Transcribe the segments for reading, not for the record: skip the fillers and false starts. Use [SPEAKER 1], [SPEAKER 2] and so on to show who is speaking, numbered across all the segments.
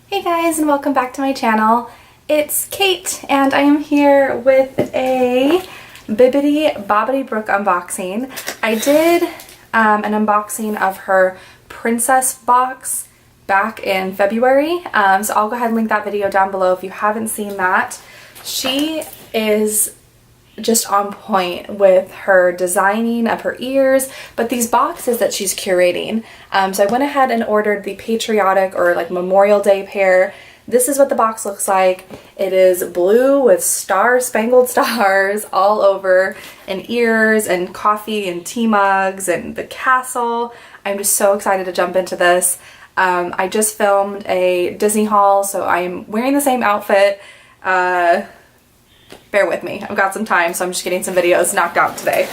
[SPEAKER 1] Hey guys, and welcome back to my channel. It's Kate and I am here with a Bibbidi Bobbidi Brooke unboxing. I did an unboxing of her princess box back in February, so I'll go ahead and link that video down below if you haven't seen that. She is just on point with her designing of her ears, but these boxes that she's curating. So I went ahead and ordered the Patriotic or like Memorial Day pair. This is what the box looks like. It is blue with star-spangled stars all over, and ears and coffee and tea mugs and the castle. I'm just so excited to jump into this. I just filmed a Disney haul, so I'm wearing the same outfit. Bear with me, I've got some time, so I'm just getting some videos knocked out today.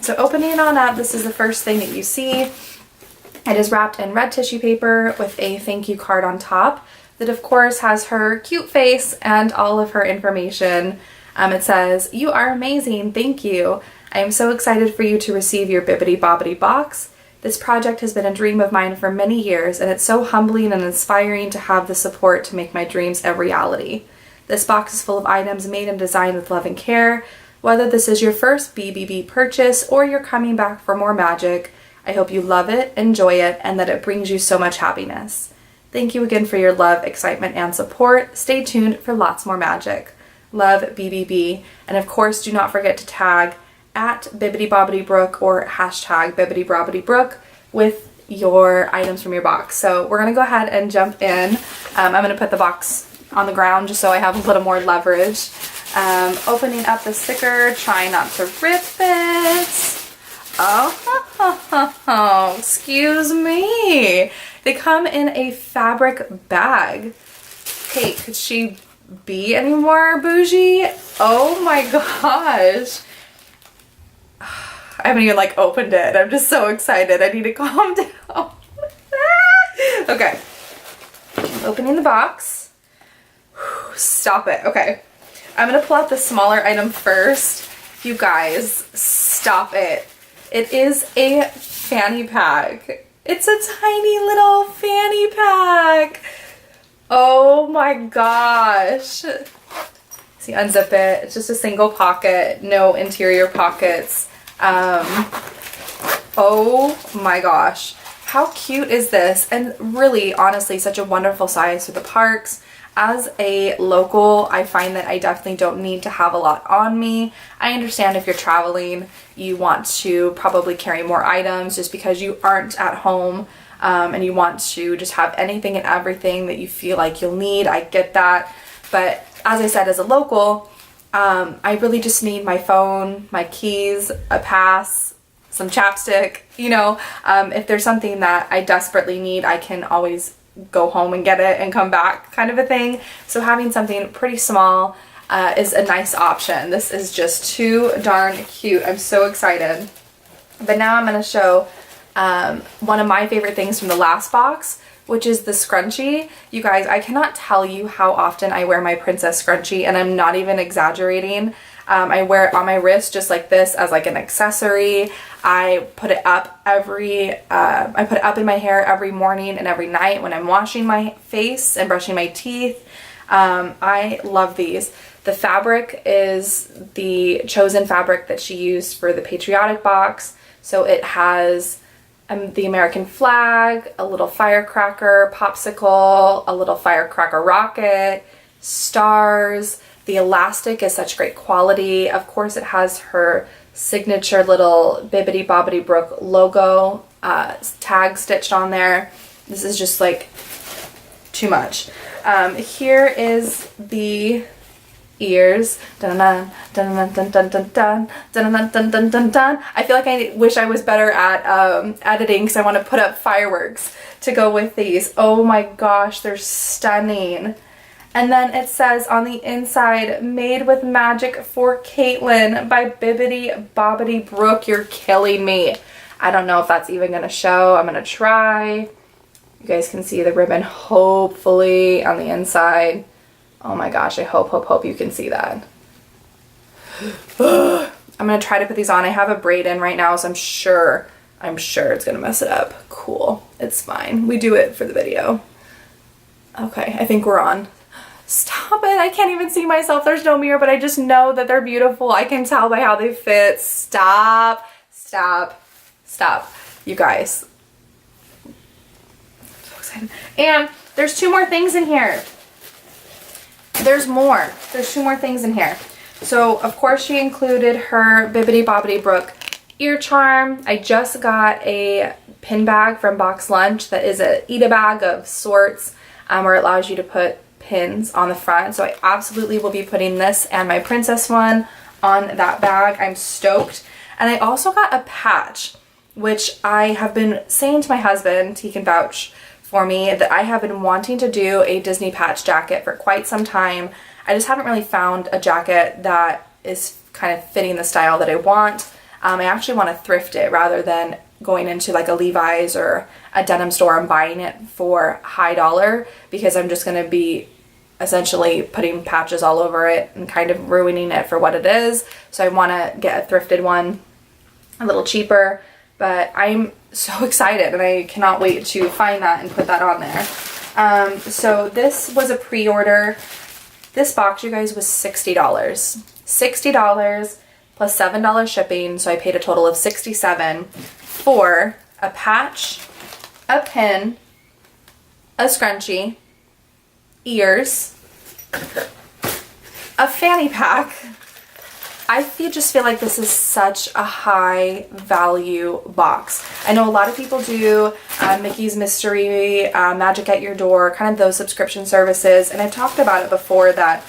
[SPEAKER 1] So opening it on up, this is the first thing that you see. It is wrapped in red tissue paper with a thank you card on top that of course has her cute face and all of her information. It says, "You are amazing, thank you. I am so excited for you to receive your Bibbidi Bobbidi box. This project has been a dream of mine for many years, and it's so humbling and inspiring to have the support to make my dreams a reality. This box is full of items made and designed with love and care. Whether this is your first BBB purchase or you're coming back for more magic, I hope you love it, enjoy it, and that it brings you so much happiness. Thank you again for your love, excitement, and support. Stay tuned for lots more magic. Love, BBB." And of course, do not forget to tag at Bibbidi Bobbidi Brooke or hashtag Bibbidi Bobbidi Brooke with your items from your box. So we're gonna go ahead and jump in. I'm gonna put the box on the ground just so I have a little more leverage. Opening up the sticker, trying not to rip it. Oh, excuse me. They come in a fabric bag. Hey, could she be any more bougie? Oh my gosh. I haven't even like opened it. I'm just so excited. I need to calm down. Okay. Opening the box. Stop it. Okay. I'm gonna pull out the smaller item first. You guys, stop it. It is a fanny pack. It's a tiny little fanny pack. Oh my gosh. See, unzip it. It's just a single pocket, no interior pockets. Oh my gosh. How cute is this? And really, honestly, such a wonderful size for the parks. As a local, I find that I definitely don't need to have a lot on me. I understand if you're traveling, you want to probably carry more items just because you aren't at home, and you want to just have anything and everything that you feel like you'll need. I get that. But as I said, as a local, I really just need my phone, my keys, a pass, some chapstick, you know. If there's something that I desperately need, I can always go home and get it and come back, kind of a thing. So having something pretty small is a nice option. This is just too darn cute. I'm so excited. But now I'm going to show one of my favorite things from the last box, which is the scrunchie. You guys, I cannot tell you how often I wear my princess scrunchie, and I'm not even exaggerating. I wear it on my wrist just like this as like an accessory. I put it up I put it up in my hair every morning and every night when I'm washing my face and brushing my teeth. I love these. The fabric is the chosen fabric that she used for the Patriotic box. So it has the American flag, a little firecracker popsicle, a little firecracker rocket, stars. The elastic is such great quality. Of course, it has her signature little Bibbidi Bobbidi Brooke logo tag stitched on there. This is just like too much. Here is the ears. Dun dun dun dun dun dun dun dun dun dun dun dun dun. I feel like I wish I was better at editing because I want to put up fireworks to go with these. Oh my gosh, they're stunning. And then it says on the inside, "Made with Magic for Kaitlyn" by Bibbidi Bobbidi Brooke. You're killing me. I don't know if that's even going to show. I'm going to try. You guys can see the ribbon, hopefully, on the inside. Oh my gosh, I hope you can see that. I'm going to try to put these on. I have a braid in right now, so I'm sure it's going to mess it up. Cool. It's fine. We do it for the video. Okay, I think we're on. Stop it, I can't even see myself. There's no mirror, but I just know that they're beautiful. I can tell by how they fit. Stop, stop, stop. You guys. I'm so excited. And there's 2 more things in here. There's more. There's 2 more things in here. So, of course, she included her Bibbidi Bobbidi Brooke ear charm. I just got a pin bag from Box Lunch that is a eat-a bag of sorts, where it allows you to put pins on the front. So I absolutely will be putting this and my princess one on that bag. I'm stoked. And I also got a patch, which I have been saying to my husband, he can vouch for me, that I have been wanting to do a Disney patch jacket for quite some time. I just haven't really found a jacket that is kind of fitting the style that I want. I actually want to thrift it rather than going into like a Levi's or a denim store and buying it for high dollar, because I'm just going to be essentially putting patches all over it and kind of ruining it for what it is. So I want to get a thrifted one a little cheaper, but I'm so excited and I cannot wait to find that and put that on there. So this was a pre-order. This box, you guys, was $60. $60 plus $7 shipping, so I paid a total of $67 for a patch, a pin, a scrunchie, ears, a fanny pack. I just feel like this is such a high value box. I know a lot of people do Mickey's Mystery, Magic at Your Door, kind of those subscription services, and I've talked about it before that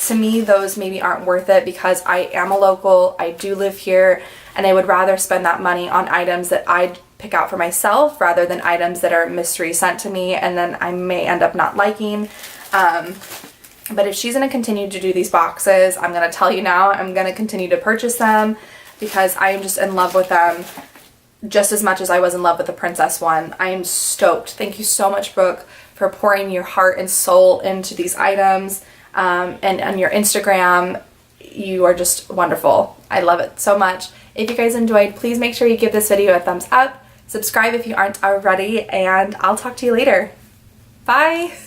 [SPEAKER 1] to me those maybe aren't worth it because I am a local, I do live here, and I would rather spend that money on items that I'd pick out for myself rather than items that are mystery sent to me and then I may end up not liking. But if she's going to continue to do these boxes, I'm going to tell you now, I'm going to continue to purchase them because I am just in love with them just as much as I was in love with the princess one. I am stoked. Thank you so much, Brooke, for pouring your heart and soul into these items. And on your Instagram, you are just wonderful. I love it so much. If you guys enjoyed, please make sure you give this video a thumbs up. Subscribe if you aren't already, and I'll talk to you later. Bye!